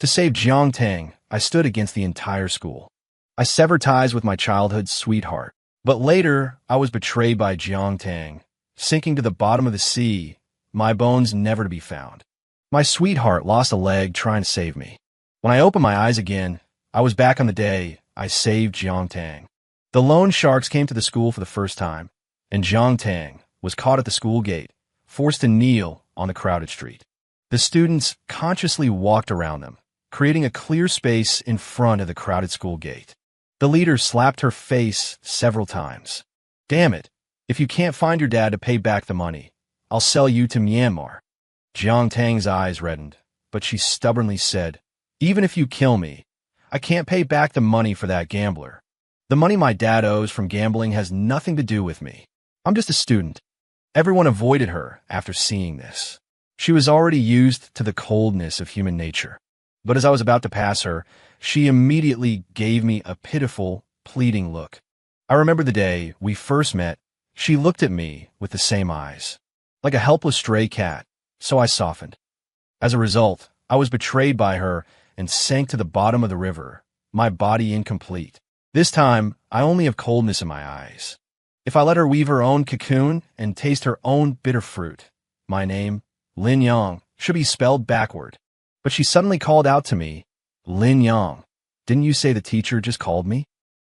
To save Jiang Tang, I stood against the entire school. I severed ties with my childhood sweetheart. But later, I was betrayed by Jiang Tang, sinking to the bottom of the sea, my bones never to be found. My sweetheart lost a leg trying to save me. When I opened my eyes again, I was back on the day I saved Jiang Tang. The loan sharks came to the school for the first time, and Jiang Tang was caught at the school gate, forced to kneel on the crowded street. The students consciously walked around them, creating a clear space in front of the crowded school gate. The leader slapped her face several times. "Damn it, if you can't find your dad to pay back the money, I'll sell you to Myanmar." Jiang Tang's eyes reddened, but she stubbornly said, "Even if you kill me, I can't pay back the money for that gambler. The money my dad owes from gambling has nothing to do with me. I'm just a student." Everyone avoided her after seeing this. She was already used to the coldness of human nature. But as I was about to pass her, she immediately gave me a pitiful, pleading look. I remember the day we first met. She looked at me with the same eyes, like a helpless stray cat, so I softened. As a result, I was betrayed by her and sank to the bottom of the river, my body incomplete. This time, I only have coldness in my eyes. If I let her weave her own cocoon and taste her own bitter fruit, my name, Lin Yang, should be spelled backward. But she suddenly called out to me, "Lin Yang, didn't you say the teacher just called me?"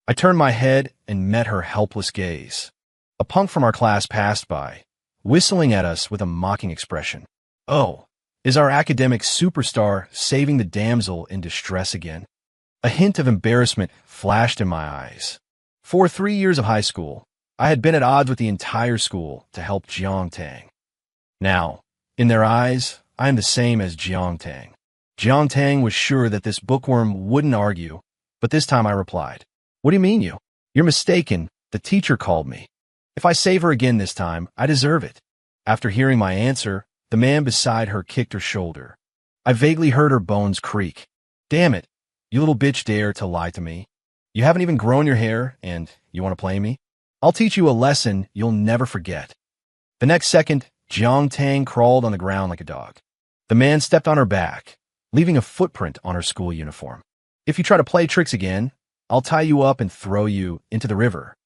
I turned my head and met her helpless gaze. A punk from our class passed by, whistling at us with a mocking expression. Oh, is our academic superstar saving the damsel in distress again? A hint of embarrassment flashed in my eyes. For 3 years of high school, I had been at odds with the entire school to help Jiang Tang. Now, in their eyes, I am the same as Jiang Tang. Jiang Tang was sure that this bookworm wouldn't argue, but this time I replied, "What do you mean you? You're mistaken. The teacher called me. If I save her again this time, I deserve it." After hearing my answer, the man beside her kicked her shoulder. I vaguely heard her bones creak. "Damn it, you little bitch dare to lie to me. You haven't even grown your hair, and you want to play me? I'll teach you a lesson you'll never forget." The next second, Jiang Tang crawled on the ground like a dog. The man stepped on her back, leaving a footprint on her school uniform. "If you try to play tricks again, I'll tie you up and throw you into the river."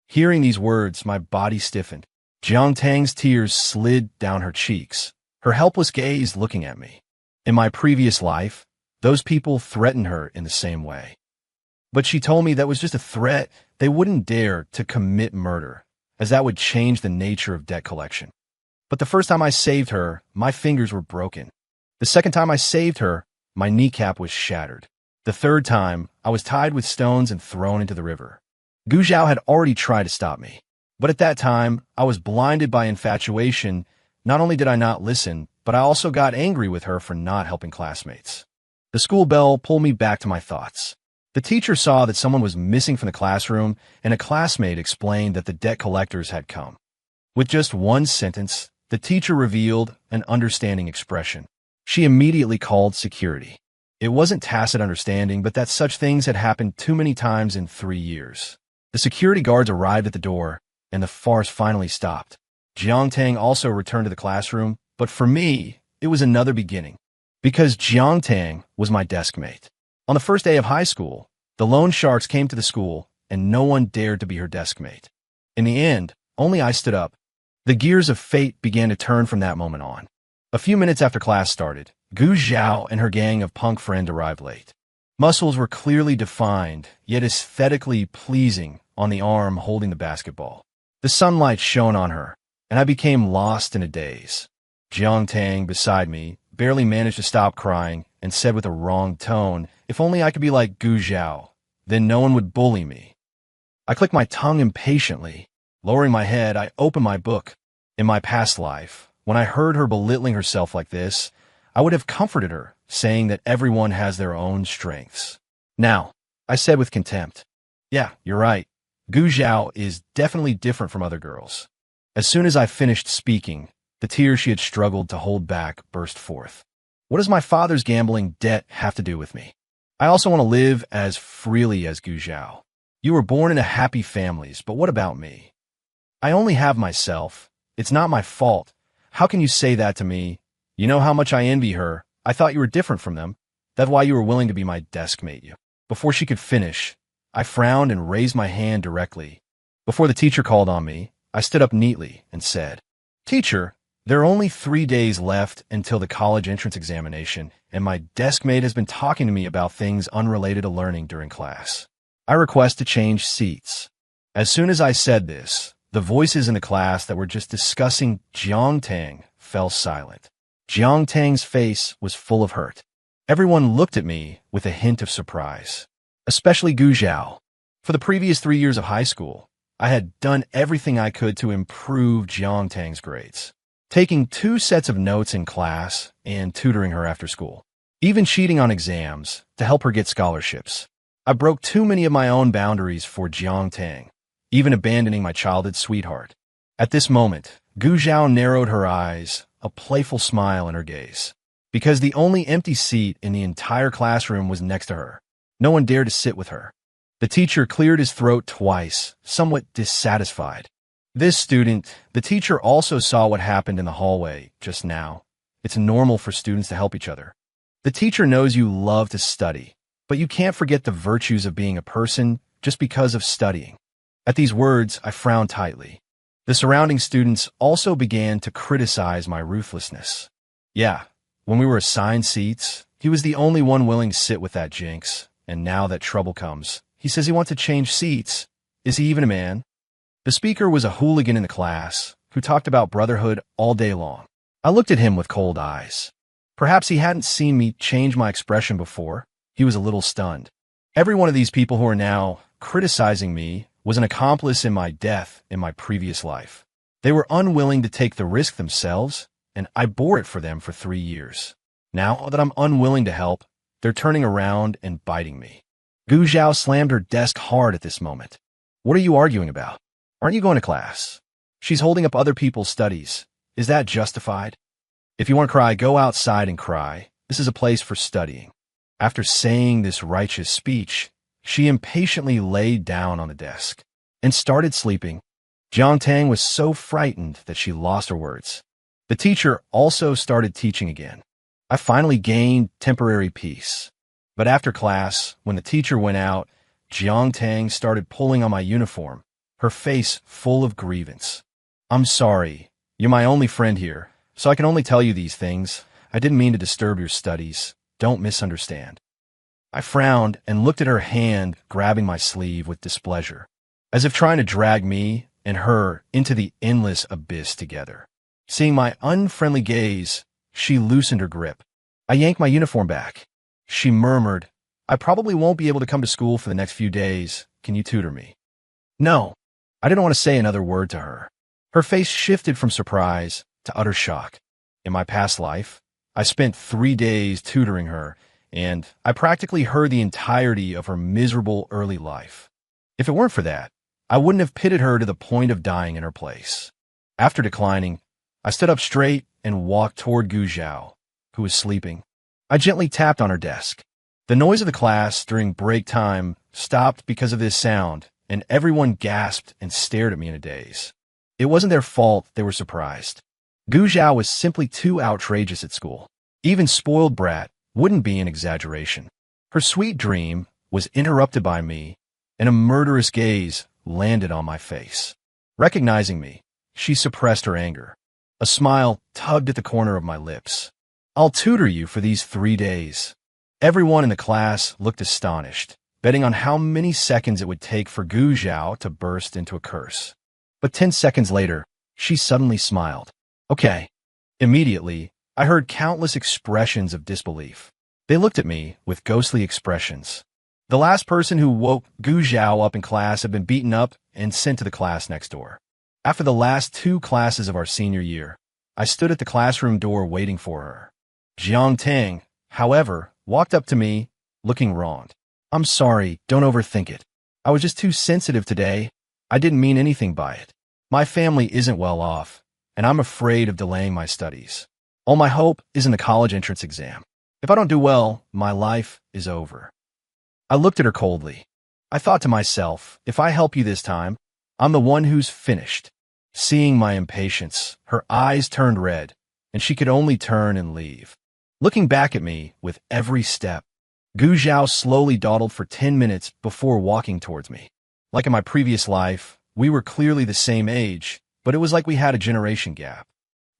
Hearing these words, my body stiffened. Jiang Tang's tears slid down her cheeks, her helpless gaze looking at me. In my previous life, those people threatened her in the same way. But she told me that was just a threat. They wouldn't dare to commit murder, as that would change the nature of debt collection. But the first time I saved her, my fingers were broken. The second time I saved her, my kneecap was shattered. The third time, I was tied with stones and thrown into the river. Gu Zhao had already tried to stop me. But at that time, I was blinded by infatuation. Not only did I not listen, but I also got angry with her for not helping classmates. The school bell pulled me back to my thoughts. The teacher saw that someone was missing from the classroom, and a classmate explained that the debt collectors had come. With just one sentence, the teacher revealed an understanding expression. She immediately called security. It wasn't tacit understanding, but that such things had happened too many times in 3 years. The security guards arrived at the door, and the farce finally stopped. Jiang Tang also returned to the classroom, but for me, it was another beginning. Because Jiang Tang was my desk mate. On the first day of high school, the loan sharks came to the school, and no one dared to be her desk mate. In the end, only I stood up. The gears of fate began to turn from that moment on. A few minutes after class started, Gu Zhao and her gang of punk friends arrived late. Muscles were clearly defined, yet aesthetically pleasing on the arm holding the basketball. The sunlight shone on her, and I became lost in a daze. Jiang Tang, beside me, barely managed to stop crying and said with a wrong tone, "If only I could be like Gu Zhao, then no one would bully me." I clicked my tongue impatiently. Lowering my head, I opened my book. In my past life, when I heard her belittling herself like this, I would have comforted her, saying that everyone has their own strengths. Now, I said with contempt, "Yeah, you're right. Gu Zhao is definitely different from other girls." As soon as I finished speaking, the tears she had struggled to hold back burst forth. What does my father's gambling debt have to do with me? I also want to live as freely as Gu Zhao. You were born into happy families, but what about me? I only have myself. It's not my fault. How can you say that to me? You know how much I envy her. I thought you were different from them. That's why you were willing to be my desk mate, you. Before she could finish, I frowned and raised my hand directly. Before the teacher called on me, I stood up neatly and said, "Teacher, there are only 3 days left until the college entrance examination, and my desk mate has been talking to me about things unrelated to learning during class. I request to change seats." As soon as I said this, the voices in the class that were just discussing Jiangtang fell silent. Jiangtang's face was full of hurt. Everyone looked at me with a hint of surprise, especially Gu Zhao. For the previous 3 years of high school, I had done everything I could to improve Jiangtang's grades, taking 2 sets of notes in class and tutoring her after school, even cheating on exams to help her get scholarships. I broke too many of my own boundaries for Jiangtang, even abandoning my childhood sweetheart. At this moment, Gu Zhao narrowed her eyes, a playful smile in her gaze. Because the only empty seat in the entire classroom was next to her, no one dared to sit with her. The teacher cleared his throat twice, somewhat dissatisfied. "This student," the teacher also saw what happened in the hallway just now. It's normal for students to help each other. The teacher knows you love to study, but you can't forget the virtues of being a person just because of studying. At these words, I frowned tightly. The surrounding students also began to criticize my ruthlessness. Yeah, when we were assigned seats, he was the only one willing to sit with that jinx, and now that trouble comes, he says he wants to change seats. Is he even a man? The speaker was a hooligan in the class who talked about brotherhood all day long. I looked at him with cold eyes. Perhaps he hadn't seen me change my expression before. He was a little stunned. Every one of these people who are now criticizing me was an accomplice in my death in my previous life. They were unwilling to take the risk themselves, and I bore it for them for 3 years. Now that I'm unwilling to help, they're turning around and biting me. Gu Zhao slammed her desk hard at this moment. "What are you arguing about? Aren't you going to class? She's holding up other people's studies. Is that justified? If you want to cry, go outside and cry. This is a place for studying." After saying this righteous speech, she impatiently laid down on the desk and started sleeping. Jiangtang was so frightened that she lost her words. The teacher also started teaching again. I finally gained temporary peace. But after class, when the teacher went out, Jiangtang started pulling on my uniform, her face full of grievance. "I'm sorry. You're my only friend here, so I can only tell you these things. I didn't mean to disturb your studies. Don't misunderstand." I frowned and looked at her hand grabbing my sleeve with displeasure, as if trying to drag me and her into the endless abyss together. Seeing my unfriendly gaze, she loosened her grip. I yanked my uniform back. She murmured, "I probably won't be able to come to school for the next few days. Can you tutor me?" No. I didn't want to say another word to her. Her face shifted from surprise to utter shock. In my past life, I spent 3 days tutoring her, and I practically heard the entirety of her miserable early life. If it weren't for that, I wouldn't have pitted her to the point of dying in her place. After declining, I stood up straight and walked toward Gu Zhao, who was sleeping. I gently tapped on her desk. The noise of the class during break time stopped because of this sound, and everyone gasped and stared at me in a daze. It wasn't their fault they were surprised. Gu Zhao was simply too outrageous at school. Even spoiled brat wouldn't be an exaggeration. Her sweet dream was interrupted by me, and a murderous gaze landed on my face. Recognizing me, she suppressed her anger. A smile tugged at the corner of my lips. "I'll tutor you for these 3 days." Everyone in the class looked astonished, betting on how many seconds it would take for Gu Zhao to burst into a curse. But 10 seconds later, she suddenly smiled. "Okay." Immediately, I heard countless expressions of disbelief. They looked at me with ghostly expressions. The last person who woke Gu Zhao up in class had been beaten up and sent to the class next door. After the last 2 classes of our senior year, I stood at the classroom door waiting for her. Jiangtang, however, walked up to me, looking wronged. "I'm sorry, don't overthink it. I was just too sensitive today. I didn't mean anything by it. My family isn't well off, and I'm afraid of delaying my studies. All my hope is in the college entrance exam. If I don't do well, my life is over." I looked at her coldly. I thought to myself, if I help you this time, I'm the one who's finished. Seeing my impatience, her eyes turned red, and she could only turn and leave. looking back at me with every step. Gu Zhao slowly dawdled for 10 minutes before walking towards me. Like in my previous life, we were clearly the same age, but it was like we had a generation gap.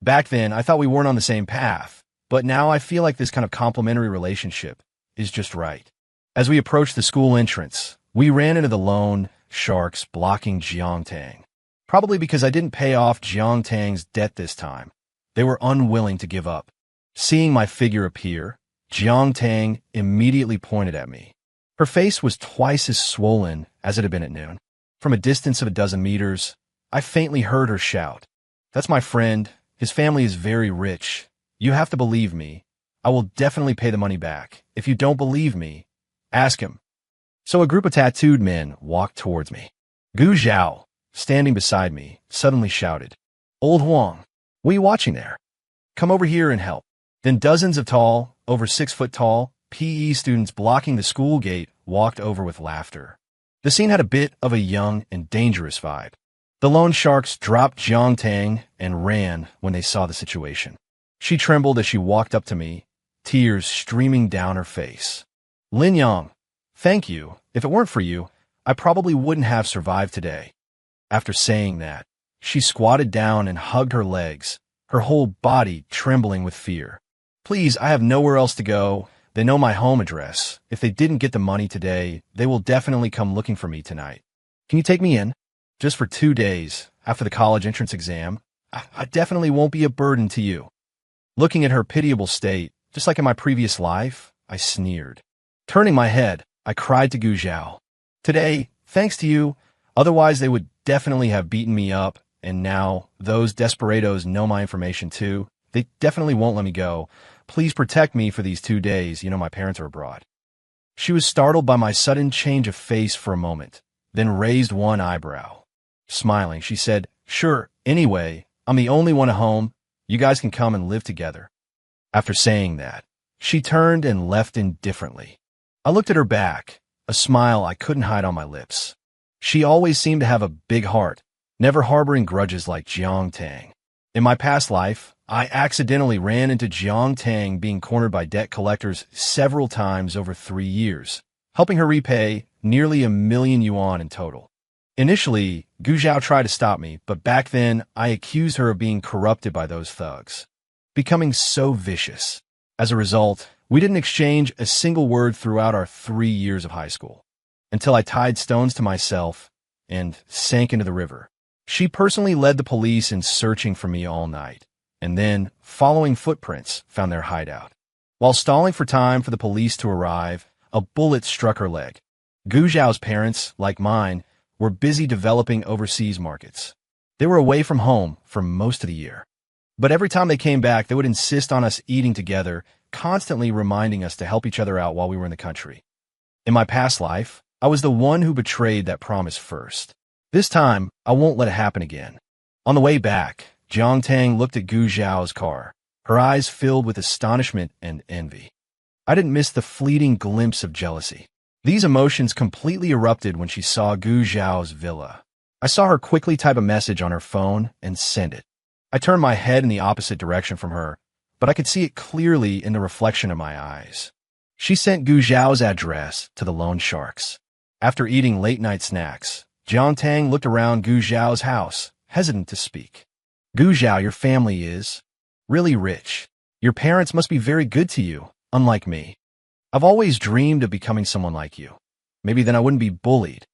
Back then, I thought we weren't on the same path, but now I feel like this kind of complementary relationship is just right. As we approached the school entrance, we ran into the loan sharks blocking Jiangtang. Probably because I didn't pay off Jiangtang's debt this time. They were unwilling to give up. Seeing my figure appear, Jiangtang immediately pointed at me. Her face was twice as swollen as it had been at noon. From a distance of a dozen meters, I faintly heard her shout, "That's my friend. His family is very rich. You have to believe me. I will definitely pay the money back. If you don't believe me, ask him." So a group of tattooed men walked towards me. Gu Zhao, standing beside me, suddenly shouted, "Old Huang, what are you watching there? Come over here and help." Then dozens of tall, over 6 foot tall, PE students blocking the school gate walked over with laughter. The scene had a bit of a young and dangerous vibe. The loan sharks dropped Jiangtang and ran when they saw the situation. She trembled as she walked up to me, tears streaming down her face. "Lin Yang, thank you. If it weren't for you, I probably wouldn't have survived today." After saying that, she squatted down and hugged her legs, her whole body trembling with fear. "Please, I have nowhere else to go. They know my home address. If they didn't get the money today, they will definitely come looking for me tonight. Can you take me in? Just for 2 days, after the college entrance exam. I definitely won't be a burden to you." Looking at her pitiable state, just like in my previous life, I sneered. Turning my head, I cried to Gu Zhao, "Today, thanks to you, otherwise they would definitely have beaten me up, and now those desperados know my information too. They definitely won't let me go. Please protect me for these 2 days. You know my parents are abroad." She was startled by my sudden change of face for a moment, then raised one eyebrow. Smiling, she said, "Sure, anyway, I'm the only one at home. You guys can come and live together." After saying that, she turned and left indifferently. I looked at her back, a smile I couldn't hide on my lips. She always seemed to have a big heart, never harboring grudges like Jiangtang. In my past life, I accidentally ran into Jiangtang being cornered by debt collectors several times over 3 years, helping her repay nearly 1,000,000 yuan in total. Initially, Gu Zhao tried to stop me, but back then I accused her of being corrupted by those thugs, becoming so vicious. As a result, we didn't exchange a single word throughout our 3 years of high school, until I tied stones to myself and sank into the river. She personally led the police in searching for me all night, and then, following footprints, found their hideout. While stalling for time for the police to arrive, a bullet struck her leg. Gu Zhao's parents, like mine, were busy developing overseas markets. They were away from home for most of the year. But every time they came back, they would insist on us eating together, constantly reminding us to help each other out while we were in the country. In my past life, I was the one who betrayed that promise first. This time, I won't let it happen again. On the way back, Jiangtang looked at Gu Zhao's car, her eyes filled with astonishment and envy. I didn't miss the fleeting glimpse of jealousy. These emotions completely erupted when she saw Gu Zhao's villa. I saw her quickly type a message on her phone and send it. I turned my head in the opposite direction from her, but I could see it clearly in the reflection of my eyes. She sent Gu Zhao's address to the loan sharks. After eating late-night snacks, Jiangtang looked around Gu Zhao's house, hesitant to speak. "Gu Zhao, your family is really rich. Your parents must be very good to you, unlike me. I've always dreamed of becoming someone like you. Maybe then I wouldn't be bullied."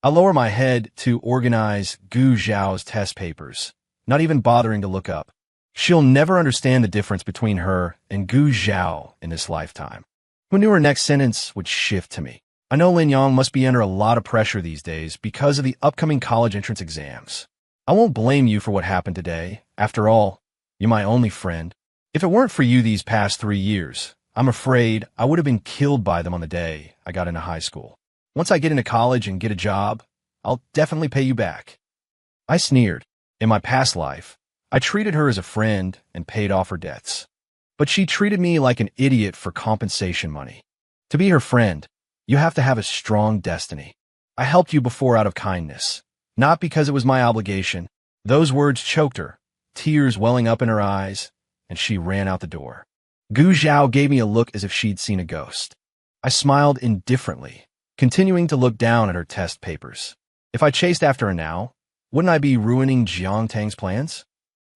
I lower my head to organize Gu Zhao's test papers, not even bothering to look up. She'll never understand the difference between her and Gu Zhao in this lifetime. Who knew her next sentence would shift to me? I know Lin Yang must be under a lot of pressure these days because of the upcoming college entrance exams. I won't blame you for what happened today. After all, you're my only friend. If it weren't for you these past 3 years, I'm afraid I would have been killed by them on the day I got into high school. Once I get into college and get a job, I'll definitely pay you back." I sneered. In my past life, I treated her as a friend and paid off her debts. But she treated me like an idiot for compensation money. To be her friend, you have to have a strong destiny. I helped you before out of kindness, not because it was my obligation. Those words choked her, tears welling up in her eyes, and she ran out the door. Gu Zhao gave me a look as if she'd seen a ghost. I smiled indifferently, continuing to look down at her test papers. If I chased after her now, wouldn't I be ruining Jiang Tang's plans?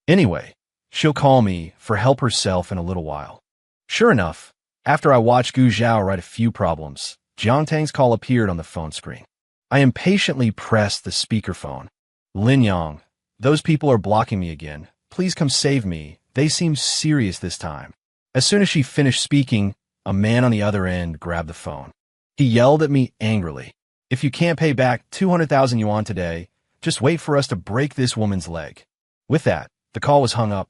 Anyway, she'll call me for help herself in a little while. Sure enough, after I watched Gu Zhao write a few problems, Jiang Tang's call appeared on the phone screen. I impatiently pressed the speakerphone. Lin Yang, those people are blocking me again. Please come save me. They seem serious this time. As soon as she finished speaking, a man on the other end grabbed the phone. He yelled at me angrily. If you can't pay back 200,000 yuan today, just wait for us to break this woman's leg. With that, the call was hung up.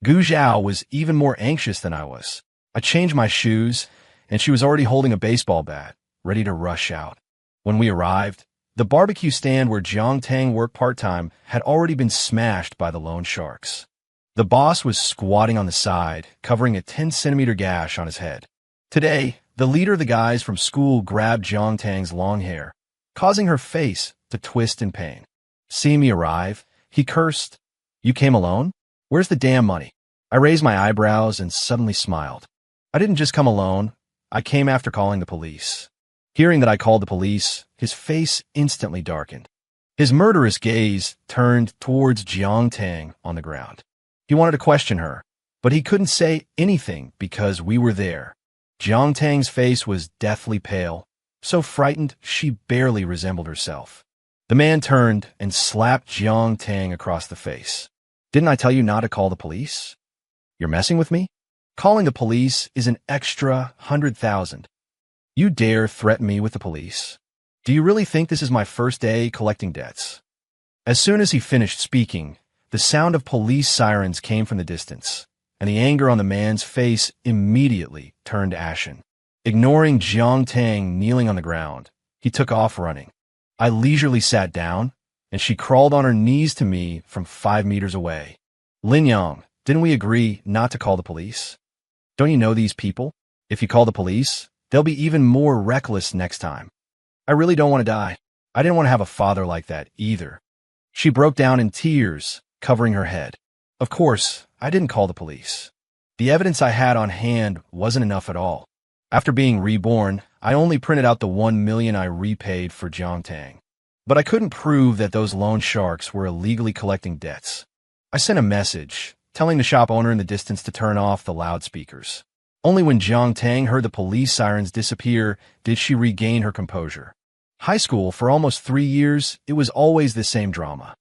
Gu Zhao was even more anxious than I was. I changed my shoes, and she was already holding a baseball bat, ready to rush out. When we arrived, the barbecue stand where Jiang Tang worked part-time had already been smashed by the loan sharks. The boss was squatting on the side, covering a 10-centimeter gash on his head. Today, the leader of the guys from school grabbed Jiang Tang's long hair, causing her face to twist in pain. Seeing me arrive, he cursed, "You came alone? Where's the damn money?" I raised my eyebrows and suddenly smiled. I didn't just come alone. I came after calling the police. Hearing that I called the police, his face instantly darkened. His murderous gaze turned towards Jiang Tang on the ground. He wanted to question her, but he couldn't say anything because we were there. Jiang Tang's face was deathly pale, so frightened she barely resembled herself. The man turned and slapped Jiang Tang across the face. "Didn't I tell you not to call the police? You're messing with me? Calling the police is an extra 100,000. You dare threaten me with the police? Do you really think this is my first day collecting debts?" As soon as he finished speaking, the sound of police sirens came from the distance, and the anger on the man's face immediately turned ashen. Ignoring Jiang Tang kneeling on the ground, he took off running. I leisurely sat down, and she crawled on her knees to me from 5 meters away. "Lin Yang, didn't we agree not to call the police? Don't you know these people? If you call the police, they'll be even more reckless next time. I really don't want to die. I didn't want to have a father like that either." She broke down in tears, covering her head. Of course, I didn't call the police. The evidence I had on hand wasn't enough at all. After being reborn, I only printed out the 1 million I repaid for Jiang Tang. But I couldn't prove that those loan sharks were illegally collecting debts. I sent a message, telling the shop owner in the distance to turn off the loudspeakers. Only when Jiang Tang heard the police sirens disappear did she regain her composure. High school, for almost 3 years, it was always the same drama.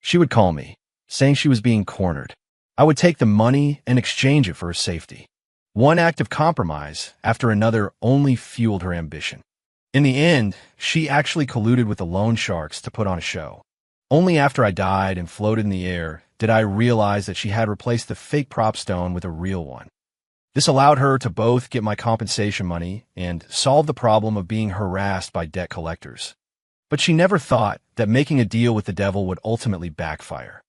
She would call me, saying she was being cornered. I would take the money and exchange it for her safety. One act of compromise after another only fueled her ambition. In the end, she actually colluded with the loan sharks to put on a show. Only after I died and floated in the air did I realize that she had replaced the fake prop stone with a real one. This allowed her to both get my compensation money and solve the problem of being harassed by debt collectors. But she never thought that making a deal with the devil would ultimately backfire.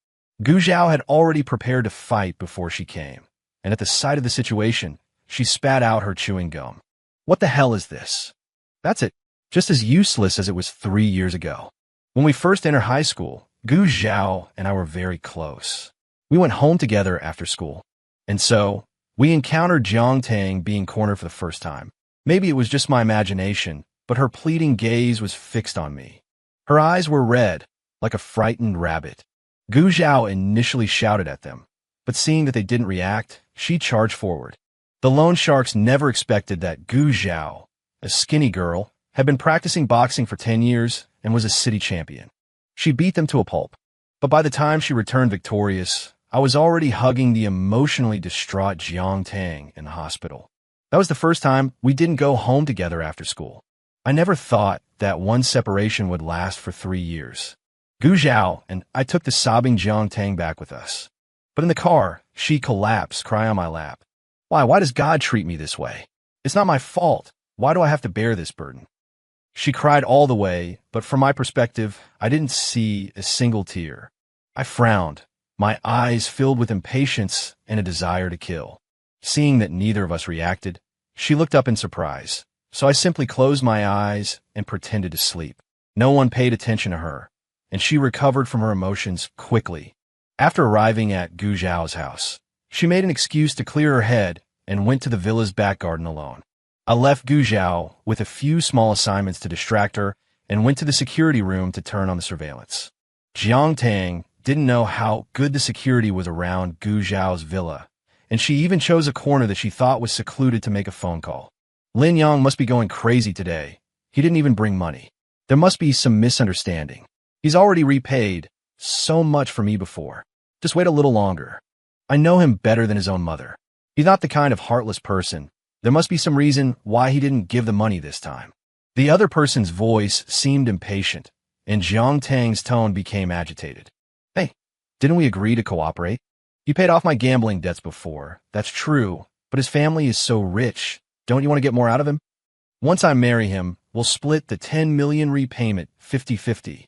Gu Zhao had already prepared to fight before she came, and at the sight of the situation, she spat out her chewing gum. What the hell is this? That's it, just as useless as it was 3 years ago. When we first entered high school, Gu Zhao and I were very close. We went home together after school, and so we encountered Jiang Tang being cornered for the first time. Maybe it was just my imagination, but her pleading gaze was fixed on me. Her eyes were red, like a frightened rabbit. Gu Zhao initially shouted at them, but seeing that they didn't react, she charged forward. The loan sharks never expected that Gu Zhao, a skinny girl, had been practicing boxing for 10 years and was a city champion. She beat them to a pulp, but by the time she returned victorious, I was already hugging the emotionally distraught Jiang Tang in the hospital. That was the first time we didn't go home together after school. I never thought that one separation would last for 3 years. Gu Zhao and I took the sobbing Jiang Tang back with us. But in the car, she collapsed, crying on my lap. Why does God treat me this way? It's not my fault. Why do I have to bear this burden? She cried all the way, but from my perspective, I didn't see a single tear. I frowned, my eyes filled with impatience and a desire to kill. Seeing that neither of us reacted, she looked up in surprise, so I simply closed my eyes and pretended to sleep. No one paid attention to her, and she recovered from her emotions quickly. After arriving at Gu Zhao's house, she made an excuse to clear her head and went to the villa's back garden alone. I left Gu Zhao with a few small assignments to distract her and went to the security room to turn on the surveillance. Jiang Tang didn't know how good the security was around Gu Zhao's villa, and she even chose a corner that she thought was secluded to make a phone call. Lin Yang must be going crazy today. He didn't even bring money. There must be some misunderstanding. He's already repaid so much for me before. Just wait a little longer. I know him better than his own mother. He's not the kind of heartless person. There must be some reason why he didn't give the money this time. The other person's voice seemed impatient, and Jiang Tang's tone became agitated. Hey, didn't we agree to cooperate? You paid off my gambling debts before. That's true, but his family is so rich. Don't you want to get more out of him? Once I marry him, we'll split the 10 million repayment 50-50.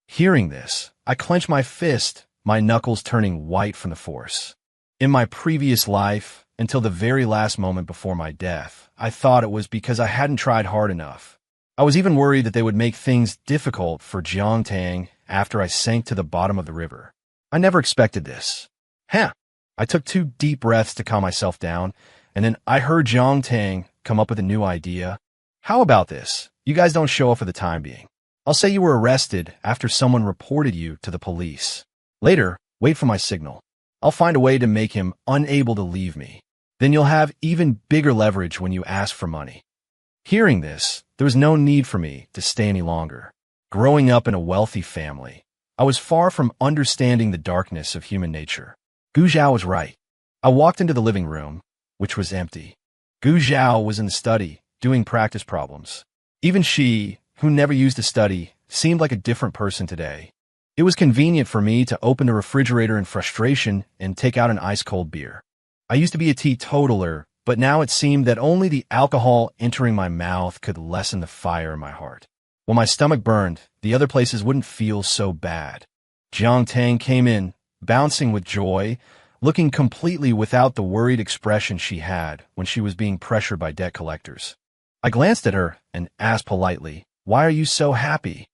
Hearing this, I clenched my fist, my knuckles turning white from the force. In my previous life, until the very last moment before my death, I thought it was because I hadn't tried hard enough. I was even worried that they would make things difficult for Jiang Tang after I sank to the bottom of the river. I never expected this. I took 2 deep breaths to calm myself down, and then I heard Jiang Tang come up with a new idea. How about this? You guys don't show up for the time being. I'll say you were arrested after someone reported you to the police. Later, wait for my signal. I'll find a way to make him unable to leave me. Then you'll have even bigger leverage when you ask for money. Hearing this, there was no need for me to stay any longer. Growing up in a wealthy family, I was far from understanding the darkness of human nature. Gu Zhao was right. I walked into the living room, which was empty. Gu Zhao was in the study, doing practice problems. Even she, who never used to study, seemed like a different person today. It was convenient for me to open the refrigerator in frustration and take out an ice-cold beer. I used to be a teetotaler, but now it seemed that only the alcohol entering my mouth could lessen the fire in my heart. When my stomach burned, the other places wouldn't feel so bad. Jiang Tang came in, bouncing with joy, looking completely without the worried expression she had when she was being pressured by debt collectors. I glanced at her and asked politely, "Why are you so happy?"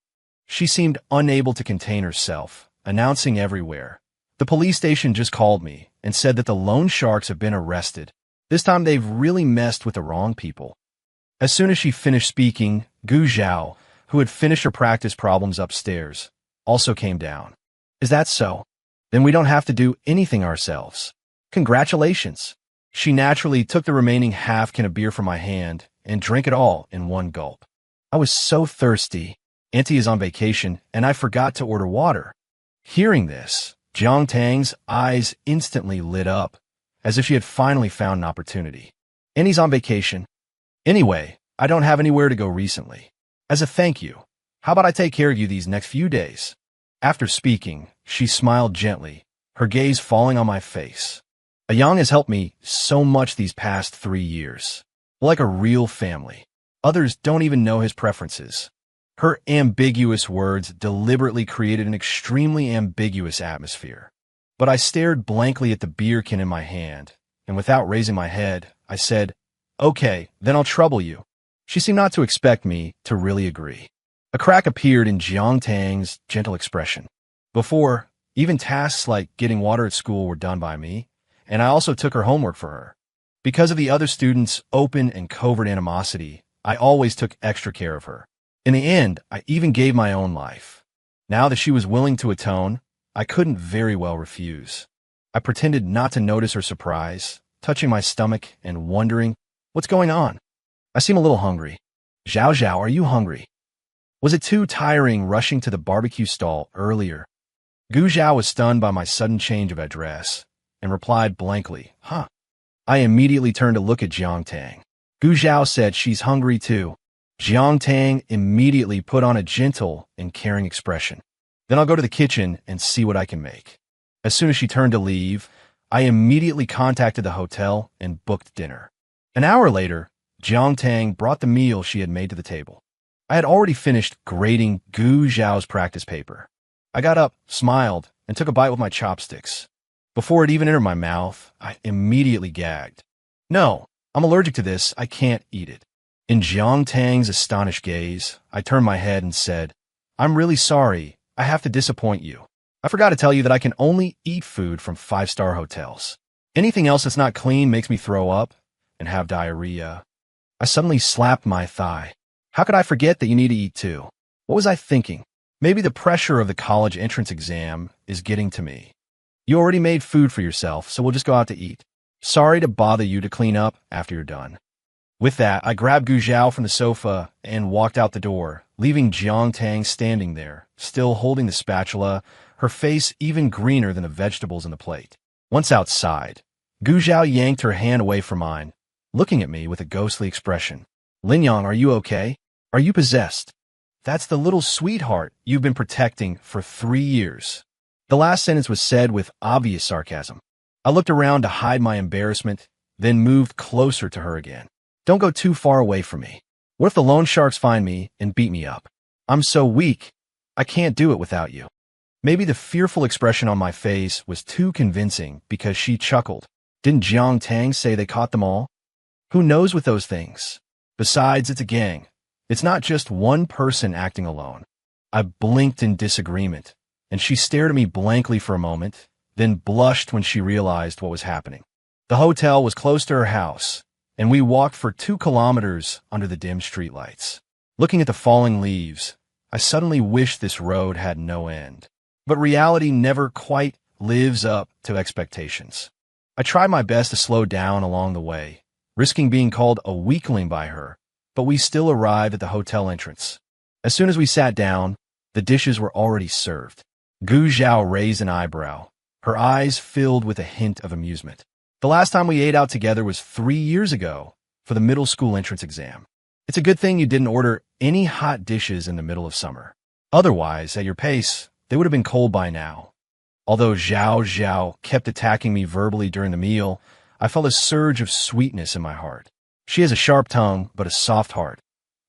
She seemed unable to contain herself, announcing everywhere. The police station just called me and said that the loan sharks have been arrested. This time they've really messed with the wrong people. As soon as she finished speaking, Gu Zhao, who had finished her practice problems upstairs, also came down. Is that so? Then we don't have to do anything ourselves. Congratulations. She naturally took the remaining half can of beer from my hand and drank it all in one gulp. I was so thirsty. Auntie is on vacation, and I forgot to order water. Hearing this, Jiang Tang's eyes instantly lit up, as if she had finally found an opportunity. Auntie's on vacation. Anyway, I don't have anywhere to go recently. As a thank you, how about I take care of you these next few days? After speaking, she smiled gently, her gaze falling on my face. Yang has helped me so much these past 3 years. Like a real family. Others don't even know his preferences. Her ambiguous words deliberately created an extremely ambiguous atmosphere. But I stared blankly at the beer can in my hand, and without raising my head, I said, "Okay, then I'll trouble you." She seemed not to expect me to really agree. A crack appeared in Jiang Tang's gentle expression. Before, even tasks like getting water at school were done by me, and I also took her homework for her. Because of the other students' open and covert animosity, I always took extra care of her. In the end, I even gave my own life. Now that she was willing to atone, I couldn't very well refuse. I pretended not to notice her surprise, touching my stomach and wondering, what's going on? I seem a little hungry. Zhao Zhao, are you hungry? Was it too tiring rushing to the barbecue stall earlier? Gu Zhao was stunned by my sudden change of address and replied blankly, "Huh." I immediately turned to look at Jiang Tang. Gu Zhao said she's hungry too. Jiang Tang immediately put on a gentle and caring expression. Then I'll go to the kitchen and see what I can make. As soon as she turned to leave, I immediately contacted the hotel and booked dinner. An hour later, Jiang Tang brought the meal she had made to the table. I had already finished grading Gu Zhao's practice paper. I got up, smiled, and took a bite with my chopsticks. Before it even entered my mouth, I immediately gagged. No, I'm allergic to this. I can't eat it. In Jiang Tang's astonished gaze, I turned my head and said, "I'm really sorry. I have to disappoint you. I forgot to tell you that I can only eat food from 5-star hotels. Anything else that's not clean makes me throw up, and have diarrhea. I suddenly slapped my thigh. How could I forget that you need to eat too? What was I thinking? Maybe the pressure of the college entrance exam is getting to me. You already made food for yourself, so we'll just go out to eat. Sorry to bother you to clean up after you're done. With that, I grabbed Gu Zhao from the sofa and walked out the door, leaving Jiang Tang standing there, still holding the spatula, her face even greener than the vegetables in the plate. Once outside, Gu Zhao yanked her hand away from mine, looking at me with a ghostly expression. Linyang, are you okay? Are you possessed? That's the little sweetheart you've been protecting for 3 years. The last sentence was said with obvious sarcasm. I looked around to hide my embarrassment, then moved closer to her again. Don't go too far away from me. What if the loan sharks find me and beat me up? I'm so weak. I can't do it without you. Maybe the fearful expression on my face was too convincing because she chuckled. Didn't Jiang Tang say they caught them all? Who knows with those things? Besides, it's a gang. It's not just one person acting alone. I blinked in disagreement, and she stared at me blankly for a moment, then blushed when she realized what was happening. The hotel was close to her house, and we walked for 2 kilometers under the dim streetlights. Looking at the falling leaves, I suddenly wished this road had no end. But reality never quite lives up to expectations. I tried my best to slow down along the way, risking being called a weakling by her, but we still arrived at the hotel entrance. As soon as we sat down, the dishes were already served. Gu Zhao raised an eyebrow, her eyes filled with a hint of amusement. The last time we ate out together was 3 years ago for the middle school entrance exam. It's a good thing you didn't order any hot dishes in the middle of summer. Otherwise, at your pace, they would have been cold by now. Although Zhao Zhao kept attacking me verbally during the meal, I felt a surge of sweetness in my heart. She has a sharp tongue, but a soft heart.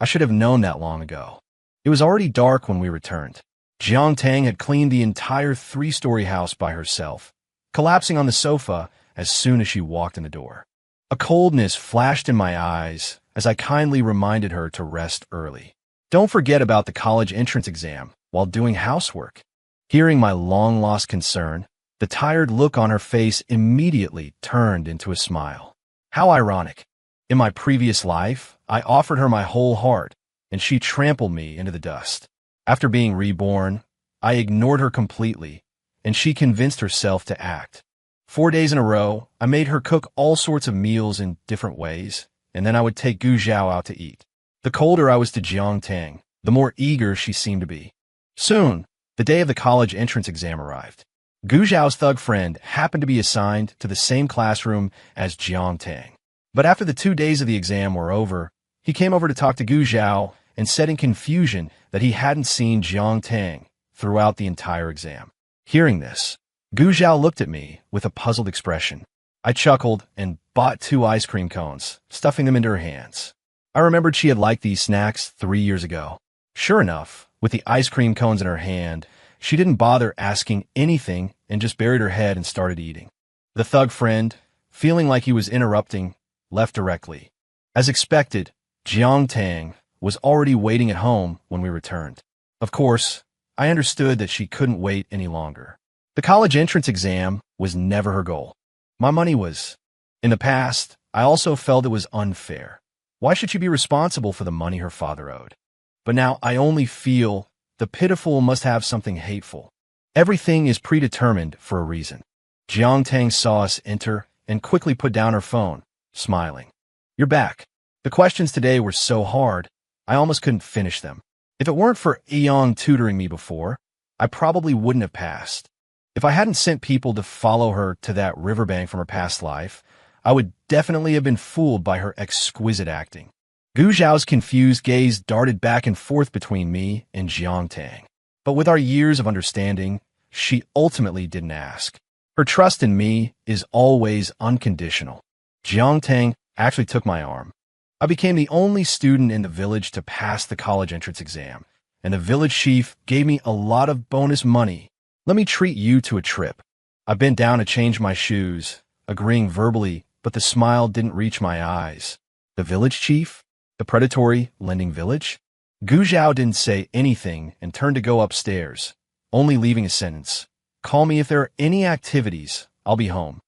I should have known that long ago. It was already dark when we returned. Jiang Tang had cleaned the entire 3-story house by herself, collapsing on the sofa as soon as she walked in the door. A coldness flashed in my eyes as I kindly reminded her to rest early. Don't forget about the college entrance exam while doing housework. Hearing my long-lost concern, the tired look on her face immediately turned into a smile. How ironic. In my previous life, I offered her my whole heart, and she trampled me into the dust. After being reborn, I ignored her completely, and she convinced herself to act. 4 days in a row, I made her cook all sorts of meals in different ways, and then I would take Gu Zhao out to eat. The colder I was to Jiang Tang, the more eager she seemed to be. Soon, the day of the college entrance exam arrived. Gu Zhao's thug friend happened to be assigned to the same classroom as Jiang Tang. But after the 2 days of the exam were over, he came over to talk to Gu Zhao and said in confusion that he hadn't seen Jiang Tang throughout the entire exam. Hearing this, Gu Zhao looked at me with a puzzled expression. I chuckled and bought 2 ice cream cones, stuffing them into her hands. I remembered she had liked these snacks 3 years ago. Sure enough, with the ice cream cones in her hand, she didn't bother asking anything and just buried her head and started eating. The thug friend, feeling like he was interrupting, left directly. As expected, Jiang Tang was already waiting at home when we returned. Of course, I understood that she couldn't wait any longer. The college entrance exam was never her goal. My money was. In the past, I also felt it was unfair. Why should she be responsible for the money her father owed? But now I only feel the pitiful must have something hateful. Everything is predetermined for a reason. Jiang Tang saw us enter and quickly put down her phone, smiling. You're back. The questions today were so hard, I almost couldn't finish them. If it weren't for Eong tutoring me before, I probably wouldn't have passed. If I hadn't sent people to follow her to that riverbank from her past life, I would definitely have been fooled by her exquisite acting. Gu Zhao's confused gaze darted back and forth between me and Jiang Tang. But with our years of understanding, she ultimately didn't ask. Her trust in me is always unconditional. Jiang Tang actually took my arm. I became the only student in the village to pass the college entrance exam, and the village chief gave me a lot of bonus money. Let me treat you to a trip. I bent down to change my shoes, agreeing verbally, but the smile didn't reach my eyes. The village chief? The predatory lending village? Gu Zhao didn't say anything and turned to go upstairs, only leaving a sentence. Call me if there are any activities. I'll be home.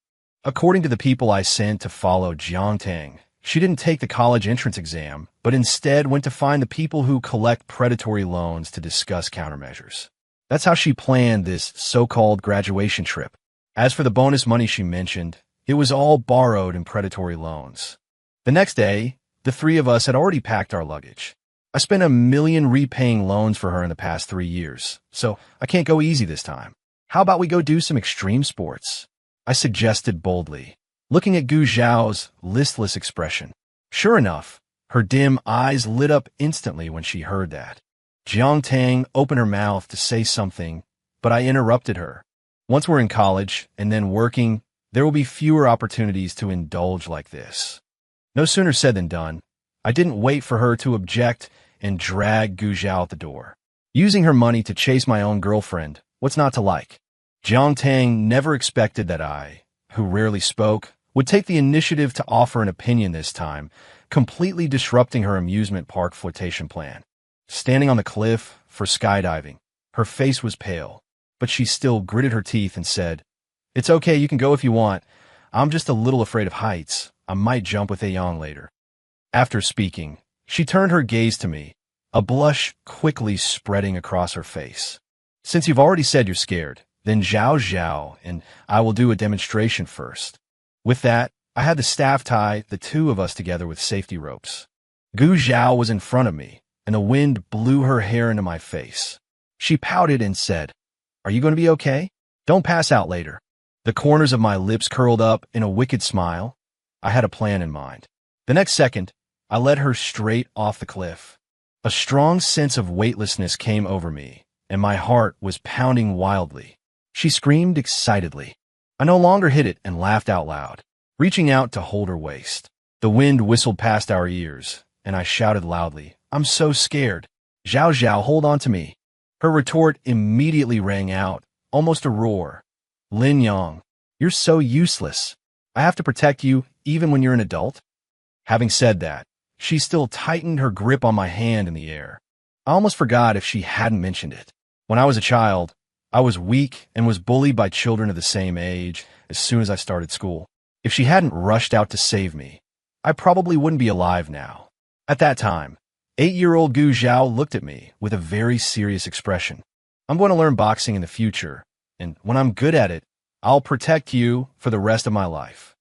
According to the people I sent to follow Jiang Tang, She didn't take the college entrance exam, but instead went to find the people who collect predatory loans to discuss countermeasures. That's how she planned this so-called graduation trip. As for the bonus money she mentioned, it was all borrowed in predatory loans. The next day, the three of us had already packed our luggage. I spent $1 million repaying loans for her in the past 3 years, so I can't go easy this time. How about we go do some extreme sports? I suggested boldly, looking at Gu Zhao's listless expression. Sure enough, her dim eyes lit up instantly when she heard that. Jiang Tang opened her mouth to say something, but I interrupted her. Once we're in college and then working, there will be fewer opportunities to indulge like this. No sooner said than done. I didn't wait for her to object and drag Gu Zhao out the door. Using her money to chase my own girlfriend, what's not to like? Jiang Tang never expected that I, who rarely spoke, would take the initiative to offer an opinion this time, completely disrupting her amusement park flotation plan. Standing on the cliff for skydiving, her face was pale, but she still gritted her teeth and said, "It's okay, you can go if you want. I'm just a little afraid of heights. I might jump with Aeyong later." After speaking, she turned her gaze to me, a blush quickly spreading across her face. "Since you've already said you're scared, then Zhao Zhao and I will do a demonstration first." With that, I had the staff tie the two of us together with safety ropes. Gu Zhao was in front of me, and the wind blew her hair into my face. She pouted and said, "Are you going to be okay? Don't pass out later." The corners of my lips curled up in a wicked smile. I had a plan in mind. The next second, I led her straight off the cliff. A strong sense of weightlessness came over me, and my heart was pounding wildly. She screamed excitedly. I no longer hid it and laughed out loud, reaching out to hold her waist. The wind whistled past our ears, and I shouted loudly, "I'm so scared. Zhao Zhao, hold on to me." Her retort immediately rang out, almost a roar. "Lin Yang, you're so useless. I have to protect you even when you're an adult?" Having said that, she still tightened her grip on my hand in the air. I almost forgot if she hadn't mentioned it. When I was a child, I was weak and was bullied by children of the same age as soon as I started school. If she hadn't rushed out to save me, I probably wouldn't be alive now. At that time, 8-year-old Gu Zhao looked at me with a very serious expression. "I'm going to learn boxing in the future, and when I'm good at it, I'll protect you for the rest of my life."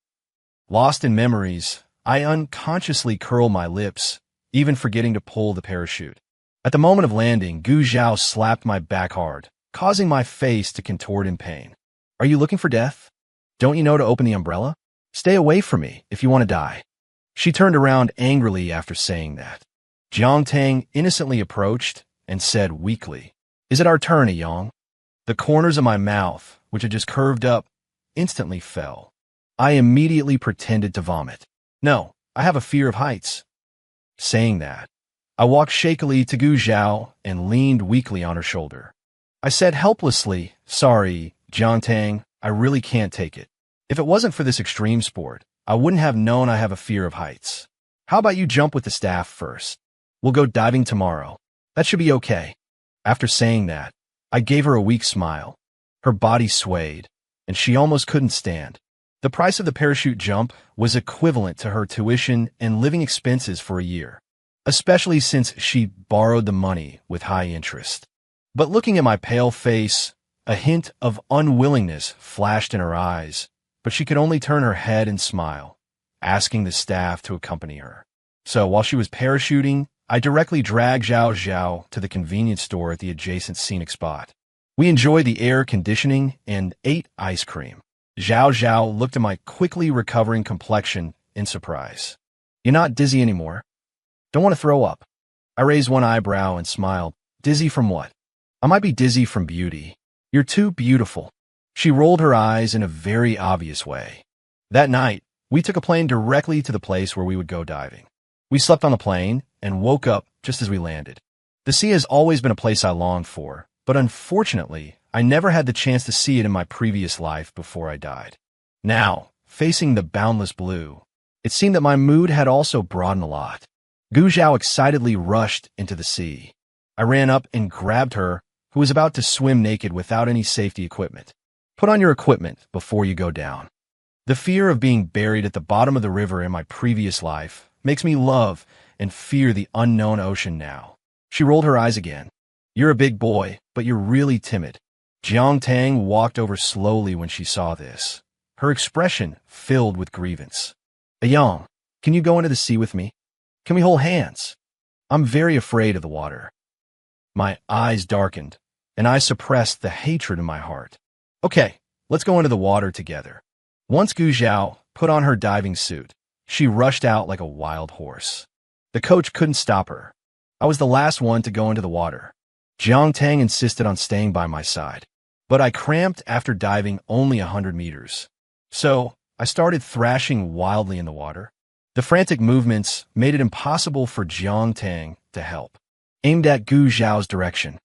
Lost in memories, I unconsciously curled my lips, even forgetting to pull the parachute. At the moment of landing, Gu Zhao slapped my back hard, causing my face to contort in pain. "Are you looking for death? Don't you know to open the umbrella? Stay away from me if you want to die." She turned around angrily after saying that. Jiang Tang innocently approached and said weakly, "Is it our turn, Aeyong?" The corners of my mouth, which had just curved up, instantly fell. I immediately pretended to vomit. "No, I have a fear of heights." Saying that, I walked shakily to Gu Zhao and leaned weakly on her shoulder. I said helplessly, "Sorry, Jiang Tang, I really can't take it. If it wasn't for this extreme sport, I wouldn't have known I have a fear of heights. How about you jump with the staff first? We'll go diving tomorrow. That should be okay." After saying that, I gave her a weak smile. Her body swayed, and she almost couldn't stand. The price of the parachute jump was equivalent to her tuition and living expenses for a year, especially since she borrowed the money with high interest. But looking at my pale face, a hint of unwillingness flashed in her eyes, but she could only turn her head and smile, asking the staff to accompany her. So while she was parachuting, I directly dragged Zhao Zhao to the convenience store at the adjacent scenic spot. We enjoyed the air conditioning and ate ice cream. Zhao Zhao looked at my quickly recovering complexion in surprise. "You're not dizzy anymore? Don't want to throw up?" I raised one eyebrow and smiled. "Dizzy from what?" "I might be dizzy from beauty. You're too beautiful." She rolled her eyes in a very obvious way. That night, we took a plane directly to the place where we would go diving. We slept on the plane and woke up just as we landed. The sea has always been a place I longed for, but unfortunately, I never had the chance to see it in my previous life before I died. Now, facing the boundless blue, it seemed that my mood had also broadened a lot. Gu Zhao excitedly rushed into the sea. I ran up and grabbed her, who was about to swim naked without any safety equipment. "Put on your equipment before you go down." The fear of being buried at the bottom of the river in my previous life makes me love and fear the unknown ocean now. She rolled her eyes again. You're a big boy, but you're really timid. Jiang Tang walked over slowly when she saw this, her expression filled with grievance. Yang, can you go into the sea with me? Can we hold hands? I'm very afraid of the water. My eyes darkened, and I suppressed the hatred in my heart. Okay, let's go into the water together. Once Gu Zhao put on her diving suit, she rushed out like a wild horse. The coach couldn't stop her. I was the last one to go into the water. Jiang Tang insisted on staying by my side, but I cramped after diving only 100 meters. So I started thrashing wildly in the water. The frantic movements made it impossible for Jiang Tang to help. Aimed at Gu Zhao's direction,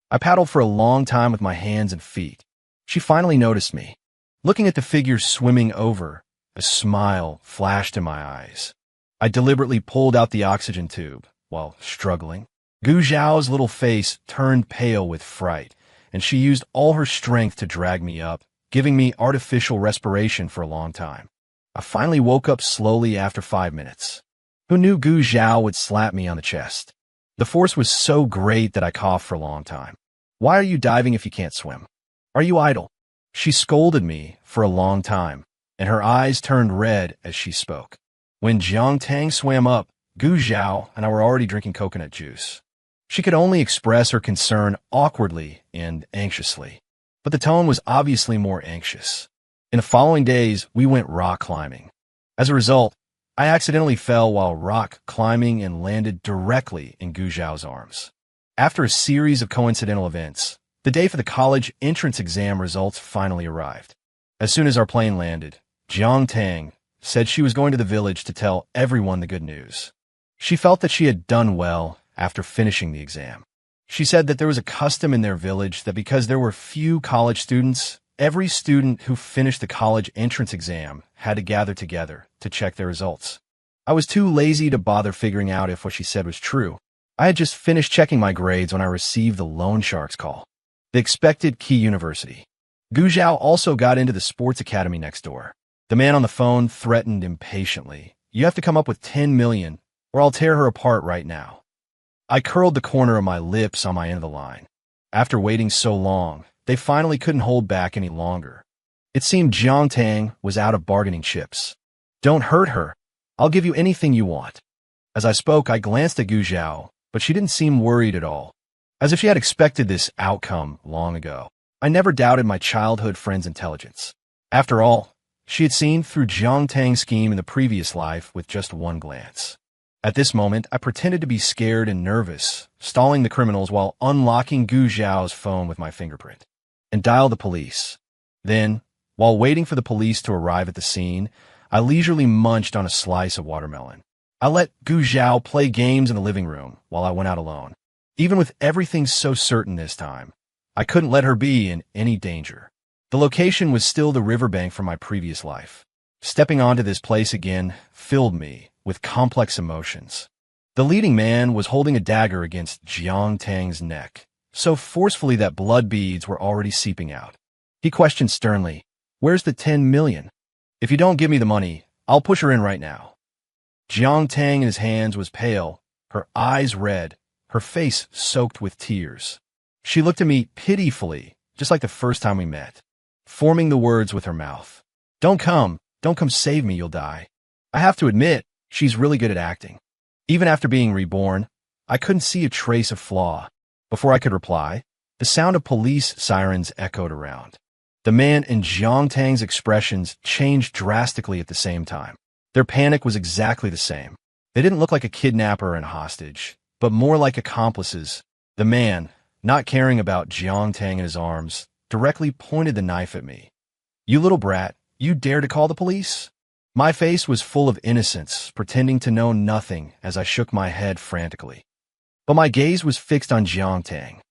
I paddled for a long time with my hands and feet. She finally noticed me. Looking at the figure swimming over, a smile flashed in my eyes. I deliberately pulled out the oxygen tube while struggling. Gu Zhao's little face turned pale with fright, and she used all her strength to drag me up, giving me artificial respiration for a long time. I finally woke up slowly after 5 minutes. Who knew Gu Zhao would slap me on the chest? The force was so great that I coughed for a long time. Why are you diving if you can't swim? Are you idle? She scolded me for a long time, and her eyes turned red as she spoke. When Jiang Tang swam up, Gu Zhao and I were already drinking coconut juice. She could only express her concern awkwardly and anxiously, but the tone was obviously more anxious. In the following days, we went rock climbing. As a result, I accidentally fell while rock climbing and landed directly in Gu Zhao's arms. After a series of coincidental events, the day for the college entrance exam results finally arrived. As soon as our plane landed, Jiang Tang said she was going to the village to tell everyone the good news. She felt that she had done well after finishing the exam. She said that there was a custom in their village that because there were few college students, every student who finished the college entrance exam had to gather together to check their results. I was too lazy to bother figuring out if what she said was true. I had just finished checking my grades when I received the loan shark's call. The expected key university. Gu Zhao also got into the sports academy next door. The man on the phone threatened impatiently. You have to come up with 10 million, or I'll tear her apart right now. I curled the corner of my lips on my end of the line. After waiting so long, they finally couldn't hold back any longer. It seemed Jiang Tang was out of bargaining chips. Don't hurt her. I'll give you anything you want. As I spoke, I glanced at Gu Zhao, but she didn't seem worried at all, as if she had expected this outcome long ago. I never doubted my childhood friend's intelligence. After all, she had seen through Jiang Tang's scheme in the previous life with just one glance. At this moment, I pretended to be scared and nervous, stalling the criminals while unlocking Gu Zhao's phone with my fingerprint, and dialed the police. Then, while waiting for the police to arrive at the scene, I leisurely munched on a slice of watermelon. I let Gu Zhao play games in the living room while I went out alone. Even with everything so certain this time, I couldn't let her be in any danger. The location was still the riverbank from my previous life. Stepping onto this place again filled me with complex emotions. The leading man was holding a dagger against Jiang Tang's neck, so forcefully that blood beads were already seeping out. He questioned sternly, "Where's the 10 million? If you don't give me the money, I'll push her in right now." Jiang Tang in his hands was pale, her eyes red, her face soaked with tears. She looked at me pitifully, just like the first time we met, forming the words with her mouth. Don't come save me, you'll die." I have to admit, she's really good at acting. Even after being reborn, I couldn't see a trace of flaw. Before I could reply, the sound of police sirens echoed around. The man and Jiang Tang's expressions changed drastically at the same time. Their panic was exactly the same. They didn't look like a kidnapper and hostage, but more like accomplices. The man, not caring about Jiang Tang in his arms, directly pointed the knife at me. "You little brat, you dare to call the police?" My face was full of innocence, pretending to know nothing as I shook my head frantically. But my gaze was fixed on Jiang Tang.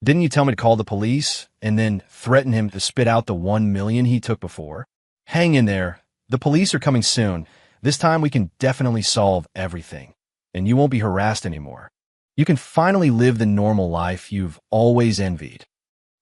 "Didn't you tell me to call the police and then threaten him to spit out the 1 million he took before? Hang in there. The police are coming soon. This time we can definitely solve everything, and you won't be harassed anymore. You can finally live the normal life you've always envied."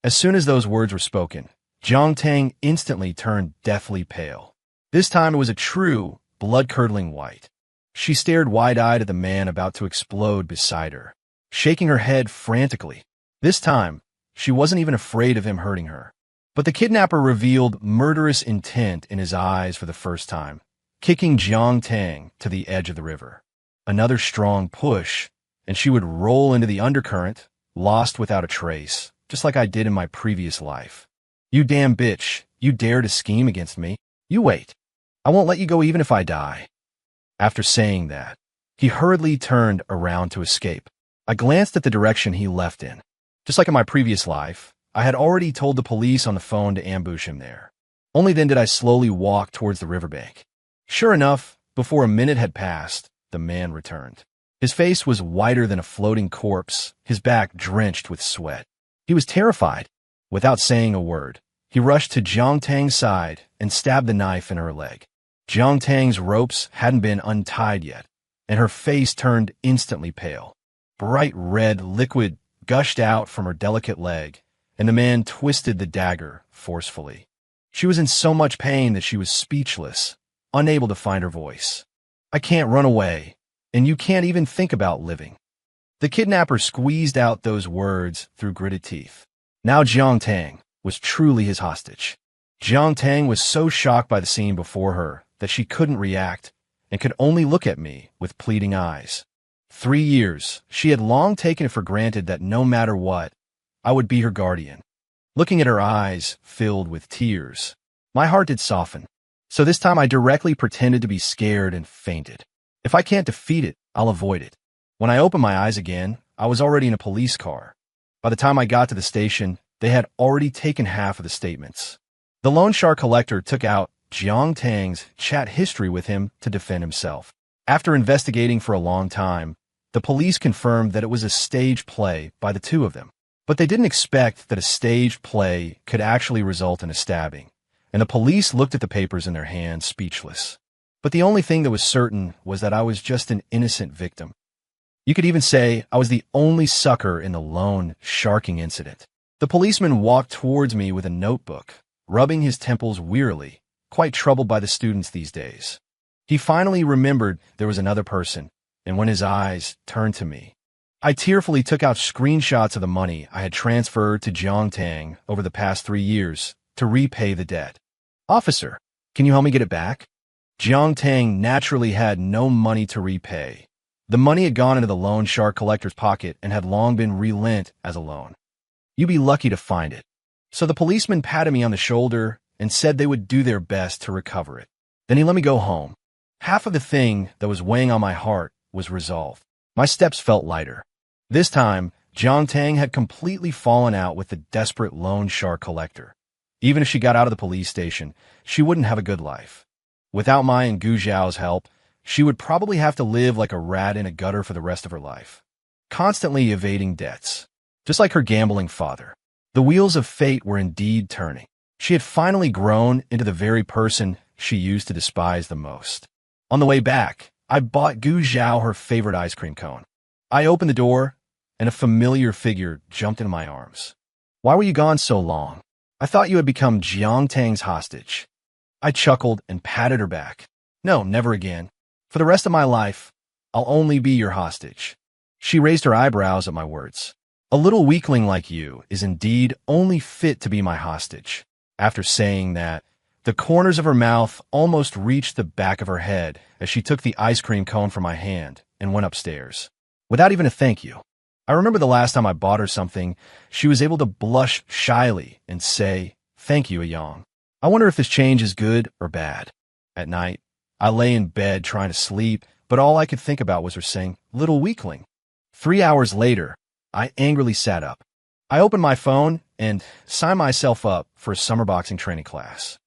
As soon as those words were spoken, Jiang Tang instantly turned deathly pale. This time it was a true, blood-curdling white. She stared wide-eyed at the man about to explode beside her, shaking her head frantically. This time, she wasn't even afraid of him hurting her. But the kidnapper revealed murderous intent in his eyes for the first time, kicking Jiang Tang to the edge of the river. Another strong push, and she would roll into the undercurrent, lost without a trace, just like I did in my previous life. You damn bitch, you dare to scheme against me? You wait. I won't let you go even if I die. After saying that, he hurriedly turned around to escape. I glanced at the direction he left in. Just like in my previous life, I had already told the police on the phone to ambush him there. Only then did I slowly walk towards the riverbank. Sure enough, before a minute had passed, the man returned. His face was whiter than a floating corpse, his back drenched with sweat. He was terrified. Without saying a word, he rushed to Jiang Tang's side and stabbed the knife in her leg. Jiang Tang's ropes hadn't been untied yet, and her face turned instantly pale. Bright red liquid gushed out from her delicate leg, and the man twisted the dagger forcefully. She was in so much pain that she was speechless, unable to find her voice. I can't run away, and you can't even think about living. The kidnapper squeezed out those words through gritted teeth. Now Jiang Tang was truly his hostage. Jiang Tang was so shocked by the scene before her that she couldn't react and could only look at me with pleading eyes. 3 years, she had long taken it for granted that no matter what, I would be her guardian. Looking at her eyes filled with tears, my heart did soften. So this time I directly pretended to be scared and fainted. If I can't defeat it, I'll avoid it. When I opened my eyes again, I was already in a police car. By the time I got to the station, they had already taken half of the statements. The loan shark collector took out Jiang Tang's chat history with him to defend himself. After investigating for a long time, the police confirmed that it was a stage play by the two of them. But they didn't expect that a staged play could actually result in a stabbing, and the police looked at the papers in their hands, speechless. But the only thing that was certain was that I was just an innocent victim. You could even say I was the only sucker in the loan sharking incident. The policeman walked towards me with a notebook, rubbing his temples wearily, quite troubled by the students these days. He finally remembered there was another person, and when his eyes turned to me, I tearfully took out screenshots of the money I had transferred to Jiang Tang over the past 3 years to repay the debt. Officer, can you help me get it back? Jiang Tang naturally had no money to repay. The money had gone into the loan shark collector's pocket and had long been relent as a loan. You'd be lucky to find it. So the policeman patted me on the shoulder and said they would do their best to recover it. Then he let me go home. Half of the thing that was weighing on my heart was resolved. My steps felt lighter. This time, Jiang Tang had completely fallen out with the desperate loan shark collector. Even if she got out of the police station, she wouldn't have a good life. Without my and Gu Zhao's help, she would probably have to live like a rat in a gutter for the rest of her life, constantly evading debts. Just like her gambling father, the wheels of fate were indeed turning. She had finally grown into the very person she used to despise the most. On the way back, I bought Gu Zhao her favorite ice cream cone. I opened the door, and a familiar figure jumped into my arms. Why were you gone so long? I thought you had become Jiang Tang's hostage. I chuckled and patted her back. No, never again. For the rest of my life, I'll only be your hostage. She raised her eyebrows at my words. A little weakling like you is indeed only fit to be my hostage. After saying that, the corners of her mouth almost reached the back of her head as she took the ice cream cone from my hand and went upstairs. Without even a thank you. I remember the last time I bought her something, she was able to blush shyly and say, "Thank you, Yang." I wonder if this change is good or bad. At night, I lay in bed trying to sleep, but all I could think about was her saying, "Little weakling." 3 hours later, I angrily sat up. I opened my phone and signed myself up for a summer boxing training class.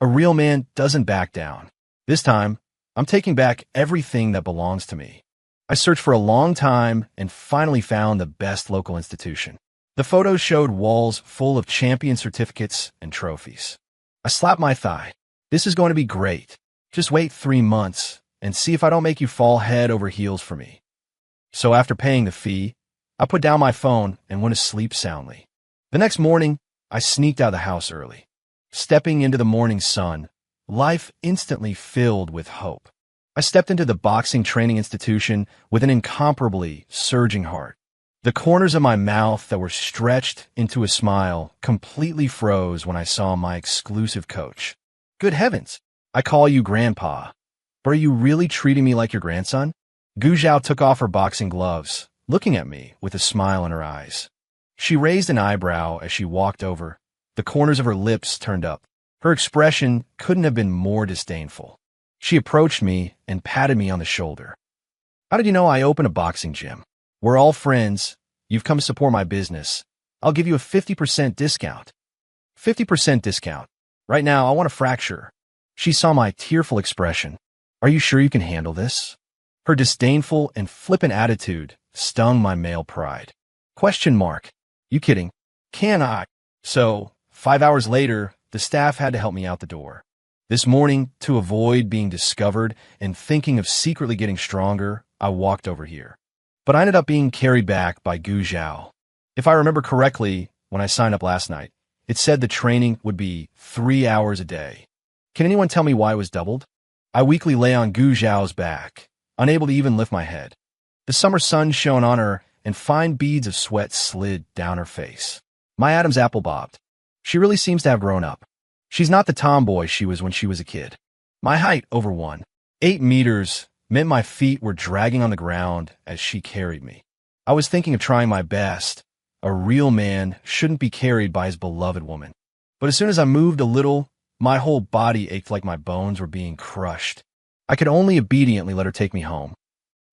A real man doesn't back down. This time, I'm taking back everything that belongs to me. I searched for a long time and finally found the best local institution. The photos showed walls full of champion certificates and trophies. I slapped my thigh. This is going to be great. Just wait 3 months and see if I don't make you fall head over heels for me. So after paying the fee, I put down my phone and went to sleep soundly. The next morning, I sneaked out of the house early. Stepping into the morning sun, life instantly filled with hope. I stepped into the boxing training institution with an incomparably surging heart. The corners of my mouth that were stretched into a smile completely froze when I saw my exclusive coach. Good heavens! I call you Grandpa. But are you really treating me like your grandson? Gu Zhao took off her boxing gloves, looking at me with a smile in her eyes. She raised an eyebrow as she walked over. The corners of her lips turned up. Her expression couldn't have been more disdainful. She approached me and patted me on the shoulder. How did you know I opened a boxing gym? We're all friends. You've come to support my business. I'll give you a 50% discount. 50% discount. Right now, I want to fracture. She saw my tearful expression. Are you sure you can handle this? Her disdainful and flippant attitude stung my male pride. Question mark. You kidding? Can I? So, 5 hours later, the staff had to help me out the door. This morning, to avoid being discovered and thinking of secretly getting stronger, I walked over here. But I ended up being carried back by Gu Zhao. If I remember correctly, when I signed up last night, it said the training would be 3 hours a day. Can anyone tell me why it was doubled? I weakly lay on Gu Zhao's back, unable to even lift my head. The summer sun shone on her, and fine beads of sweat slid down her face. My Adam's apple bobbed. She really seems to have grown up. She's not the tomboy she was when she was a kid. My height over 1.8 meters meant my feet were dragging on the ground as she carried me. I was thinking of trying my best. A real man shouldn't be carried by his beloved woman. But as soon as I moved a little, my whole body ached like my bones were being crushed. I could only obediently let her take me home.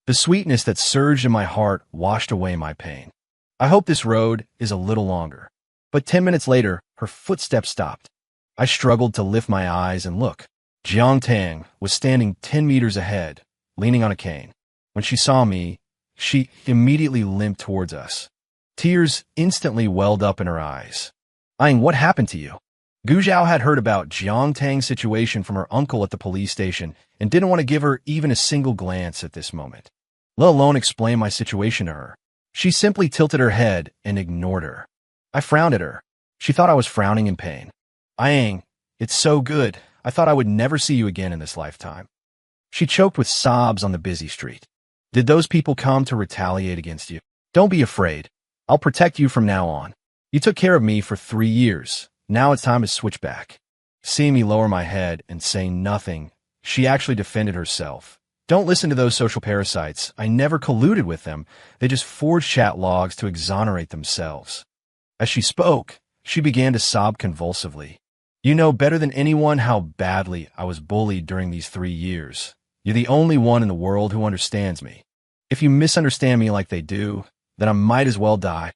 The sweetness that surged in my heart washed away my pain. I hope this road is a little longer. But 10 minutes later, her footsteps stopped. I struggled to lift my eyes and look. Jiang Tang was standing 10 meters ahead, leaning on a cane. When she saw me, she immediately limped towards us. Tears instantly welled up in her eyes. What happened to you? Gu Zhao had heard about Jiang Tang's situation from her uncle at the police station and didn't want to give her even a single glance at this moment, let alone explain my situation to her. She simply tilted her head and ignored her. I frowned at her. She thought I was frowning in pain. It's so good. I thought I would never see you again in this lifetime. She choked with sobs on the busy street. Did those people come to retaliate against you? Don't be afraid. I'll protect you from now on. You took care of me for 3 years. Now it's time to switch back. Seeing me lower my head and say nothing, she actually defended herself. Don't listen to those social parasites. I never colluded with them. They just forged chat logs to exonerate themselves. As she spoke, she began to sob convulsively. You know better than anyone how badly I was bullied during these 3 years. You're the only one in the world who understands me. If you misunderstand me like they do, then I might as well die.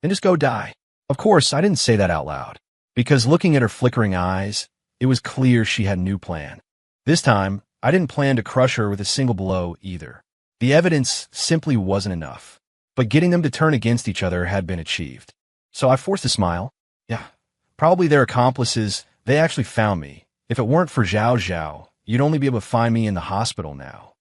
Then just go die. Of course, I didn't say that out loud, because looking at her flickering eyes, it was clear she had a new plan. This time, I didn't plan to crush her with a single blow either. The evidence simply wasn't enough, but getting them to turn against each other had been achieved. So I forced a smile. Yeah, probably their accomplices. They actually found me. If it weren't for Zhao Zhao, you'd only be able to find me in the hospital now.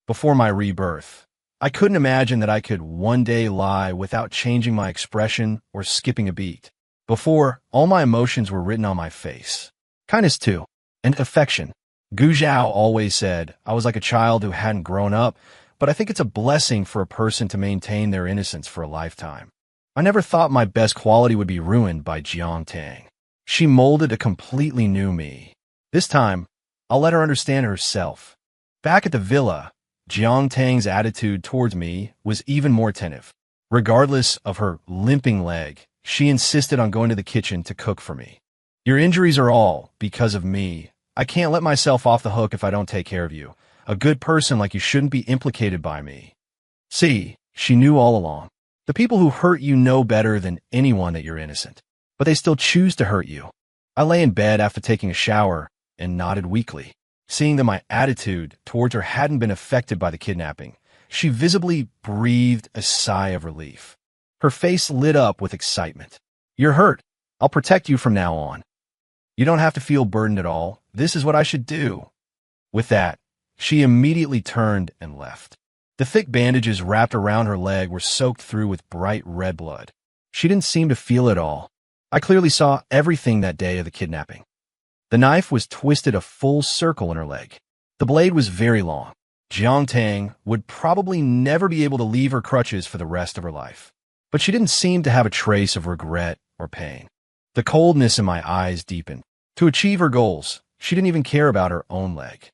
Before my rebirth, I couldn't imagine that I could one day lie without changing my expression or skipping a beat. Before, all my emotions were written on my face. Kindness too, and affection. Gu Zhao always said I was like a child who hadn't grown up, but I think it's a blessing for a person to maintain their innocence for a lifetime. I never thought my best quality would be ruined by Jiang Tang. She molded a completely new me. This time, I'll let her understand herself. Back at the villa, Jiang Tang's attitude towards me was even more attentive. Regardless of her limping leg, she insisted on going to the kitchen to cook for me. Your injuries are all because of me. I can't let myself off the hook if I don't take care of you. A good person like you shouldn't be implicated by me. See, she knew all along. The people who hurt you know better than anyone that you're innocent, but they still choose to hurt you. I lay in bed after taking a shower and nodded weakly. Seeing that my attitude towards her hadn't been affected by the kidnapping, she visibly breathed a sigh of relief. Her face lit up with excitement. You're hurt. I'll protect you from now on. You don't have to feel burdened at all. This is what I should do. With that, she immediately turned and left. The thick bandages wrapped around her leg were soaked through with bright red blood. She didn't seem to feel it all. I clearly saw everything that day of the kidnapping. The knife was twisted a full circle in her leg. The blade was very long. Jiang Tang would probably never be able to leave her crutches for the rest of her life. But she didn't seem to have a trace of regret or pain. The coldness in my eyes deepened. To achieve her goals, she didn't even care about her own leg.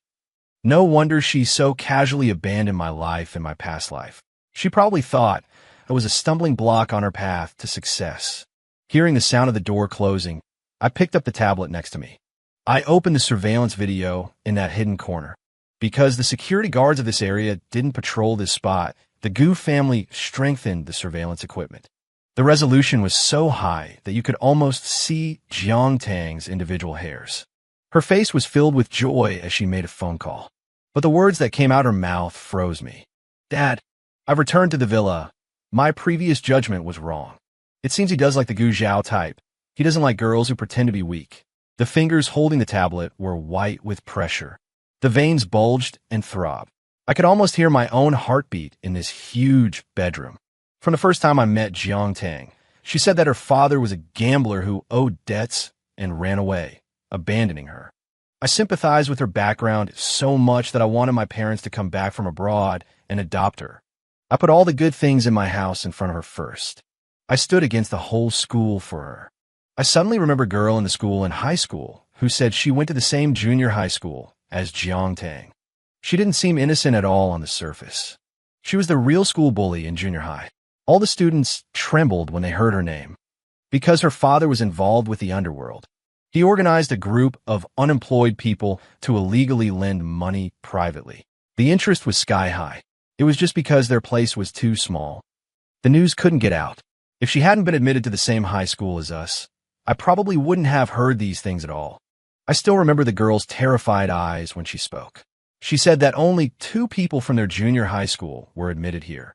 No wonder she so casually abandoned my life in my past life. She probably thought I was a stumbling block on her path to success. Hearing the sound of the door closing, I picked up the tablet next to me. I opened the surveillance video in that hidden corner. Because the security guards of this area didn't patrol this spot, the Gu family strengthened the surveillance equipment. The resolution was so high that you could almost see Jiang Tang's individual hairs. Her face was filled with joy as she made a phone call. But the words that came out her mouth froze me. Dad, I've returned to the villa. My previous judgment was wrong. It seems he does like the Gu Zhao type. He doesn't like girls who pretend to be weak. The fingers holding the tablet were white with pressure. The veins bulged and throbbed. I could almost hear my own heartbeat in this huge bedroom. From the first time I met Jiang Tang, she said that her father was a gambler who owed debts and ran away, abandoning her. I sympathized with her background so much that I wanted my parents to come back from abroad and adopt her. I put all the good things in my house in front of her first. I stood against the whole school for her. I suddenly remember a girl in the school in high school who said she went to the same junior high school as Jiang Tang. She didn't seem innocent at all on the surface. She was the real school bully in junior high. All the students trembled when they heard her name. Because her father was involved with the underworld, he organized a group of unemployed people to illegally lend money privately. The interest was sky high. It was just because their place was too small. The news couldn't get out. If she hadn't been admitted to the same high school as us, I probably wouldn't have heard these things at all. I still remember the girl's terrified eyes when she spoke. She said that only 2 people from their junior high school were admitted here.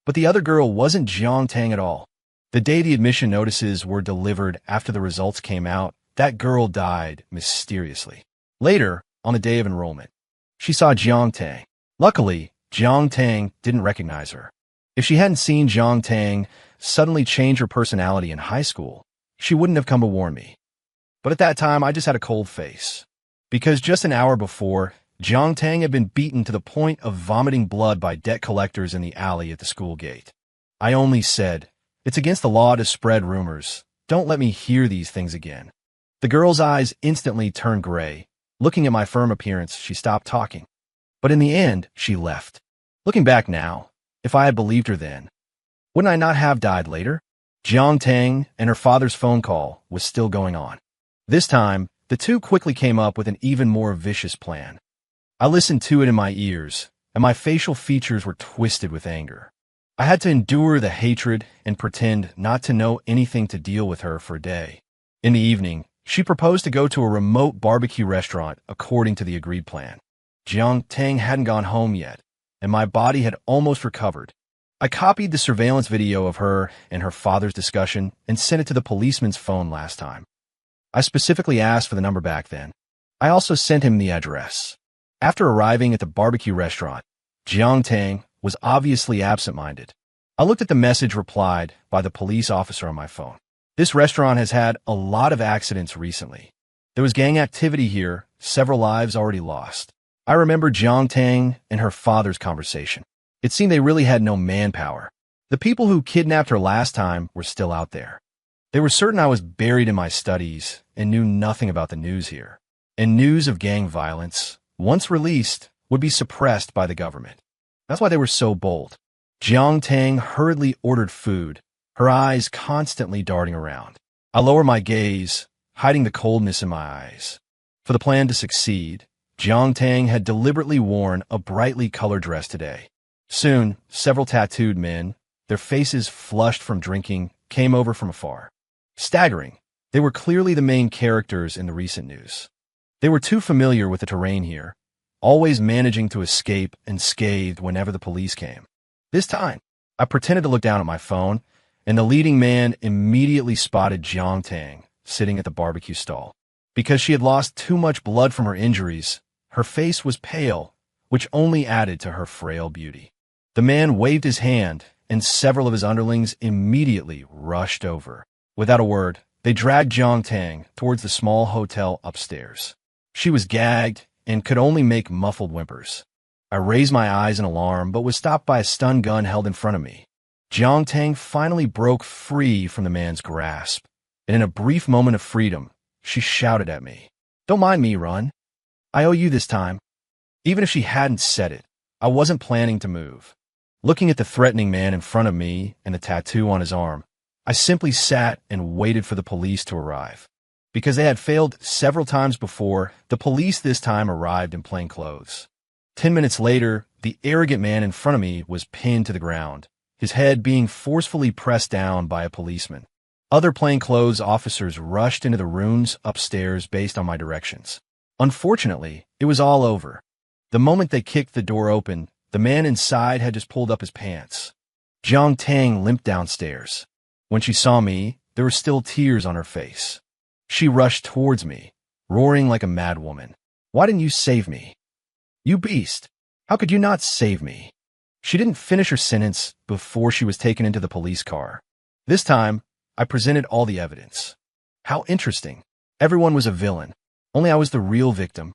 But the other girl wasn't Jiang Tang at all. The day the admission notices were delivered after the results came out, that girl died mysteriously. Later, on the day of enrollment, she saw Jiang Tang. Luckily, Jiang Tang didn't recognize her. If she hadn't seen Jiang Tang suddenly change her personality in high school, she wouldn't have come to warn me. But at that time, I just had a cold face. Because just an hour before, Jiang Tang had been beaten to the point of vomiting blood by debt collectors in the alley at the school gate. I only said, "It's against the law to spread rumors. Don't let me hear these things again." The girl's eyes instantly turned gray. Looking at my firm appearance, she stopped talking. But in the end, she left. Looking back now, if I had believed her then, wouldn't I not have died later? Jiang Tang and her father's phone call was still going on. This time, the two quickly came up with an even more vicious plan. I listened to it in my ears, and my facial features were twisted with anger. I had to endure the hatred and pretend not to know anything to deal with her for a day. In the evening, she proposed to go to a remote barbecue restaurant according to the agreed plan. Jiang Tang hadn't gone home yet, and my body had almost recovered. I copied the surveillance video of her and her father's discussion and sent it to the policeman's phone last time. I specifically asked for the number back then. I also sent him the address. After arriving at the barbecue restaurant, Jiang Tang was obviously absent-minded. I looked at the message replied by the police officer on my phone. This restaurant has had a lot of accidents recently. There was gang activity here, several lives already lost. I remember Jiang Tang and her father's conversation. It seemed they really had no manpower. The people who kidnapped her last time were still out there. They were certain I was buried in my studies and knew nothing about the news here. And news of gang violence, once released, would be suppressed by the government. That's why they were so bold. Jiang Tang hurriedly ordered food, her eyes constantly darting around. I lowered my gaze, hiding the coldness in my eyes. For the plan to succeed, Jiang Tang had deliberately worn a brightly colored dress today. Soon, several tattooed men, their faces flushed from drinking, came over from afar. Staggering, they were clearly the main characters in the recent news. They were too familiar with the terrain here, always managing to escape unscathed whenever the police came. This time, I pretended to look down at my phone, and the leading man immediately spotted Jiang Tang sitting at the barbecue stall. Because she had lost too much blood from her injuries, her face was pale, which only added to her frail beauty. The man waved his hand, and several of his underlings immediately rushed over. Without a word, They dragged Jiang Tang towards the small hotel upstairs. She was gagged and could only make muffled whimpers. I raised my eyes in alarm, but was stopped by a stun gun held in front of me. Jiang Tang finally broke free from the man's grasp, and in a brief moment of freedom, she shouted at me, "Don't mind me, run. I owe you this time." Even if she hadn't said it, I wasn't planning to move. Looking at the threatening man in front of me and the tattoo on his arm, I simply sat and waited for the police to arrive. Because they had failed several times before, the police this time arrived in plain clothes. 10 minutes later, the arrogant man in front of me was pinned to the ground, his head being forcefully pressed down by a policeman. Other plainclothes officers rushed into the rooms upstairs based on my directions. Unfortunately, it was all over. The moment they kicked the door open, the man inside had just pulled up his pants. Jiang Tang limped downstairs. When she saw me, there were still tears on her face. She rushed towards me, roaring like a madwoman. "Why didn't you save me? You beast! How could you not save me?" She didn't finish her sentence before she was taken into the police car. This time, I presented all the evidence. How interesting. Everyone was a villain. Only I was the real victim.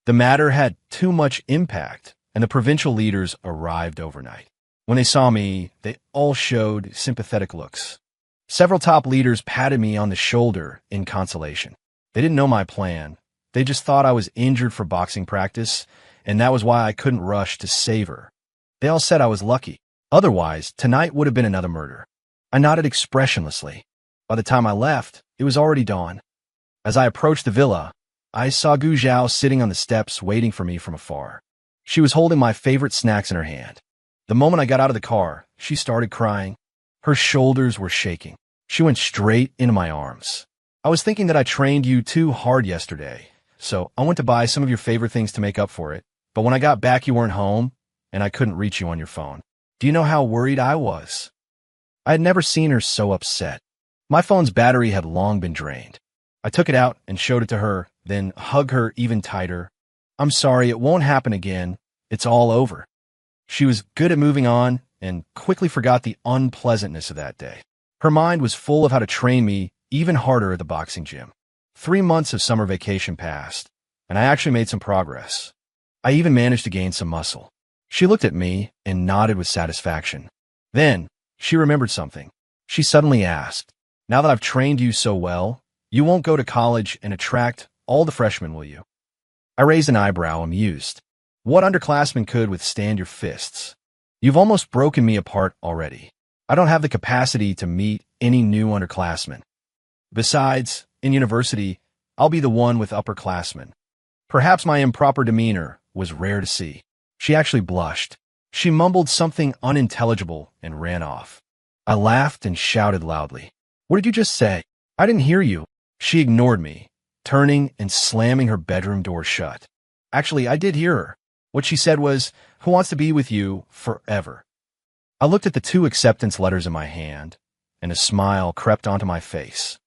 The matter had too much impact, and the provincial leaders arrived overnight. When they saw me, they all showed sympathetic looks. Several top leaders patted me on the shoulder in consolation. They didn't know my plan. They just thought I was injured for boxing practice, and that was why I couldn't rush to save her. They all said I was lucky. Otherwise, tonight would have been another murder. I nodded expressionlessly. By the time I left, it was already dawn. As I approached the villa, I saw Gu Zhao sitting on the steps waiting for me from afar. She was holding my favorite snacks in her hand. The moment I got out of the car, she started crying. Her shoulders were shaking. She went straight into my arms. "I was thinking that I trained you too hard yesterday, so I went to buy some of your favorite things to make up for it. But when I got back, you weren't home, and I couldn't reach you on your phone. Do you know how worried I was?" I had never seen her so upset. My phone's battery had long been drained. I took it out and showed it to her, then hugged her even tighter. "I'm sorry, it won't happen again. It's all over." She was good at moving on and quickly forgot the unpleasantness of that day. Her mind was full of how to train me even harder at the boxing gym. 3 months of summer vacation passed, and I actually made some progress. I even managed to gain some muscle. She looked at me and nodded with satisfaction. Then, she remembered something. She suddenly asked, "Now that I've trained you so well, you won't go to college and attract all the freshmen, will you?" I raised an eyebrow, amused. "What underclassmen could withstand your fists? You've almost broken me apart already. I don't have the capacity to meet any new underclassmen. Besides, in university, I'll be the one with upperclassmen." Perhaps my improper demeanor was rare to see. She actually blushed. She mumbled something unintelligible and ran off. I laughed and shouted loudly, "What did you just say? I didn't hear you." She ignored me, turning and slamming her bedroom door shut. Actually, I did hear her. What she said was, "Who wants to be with you forever?" I looked at the 2 acceptance letters in my hand, and a smile crept onto my face.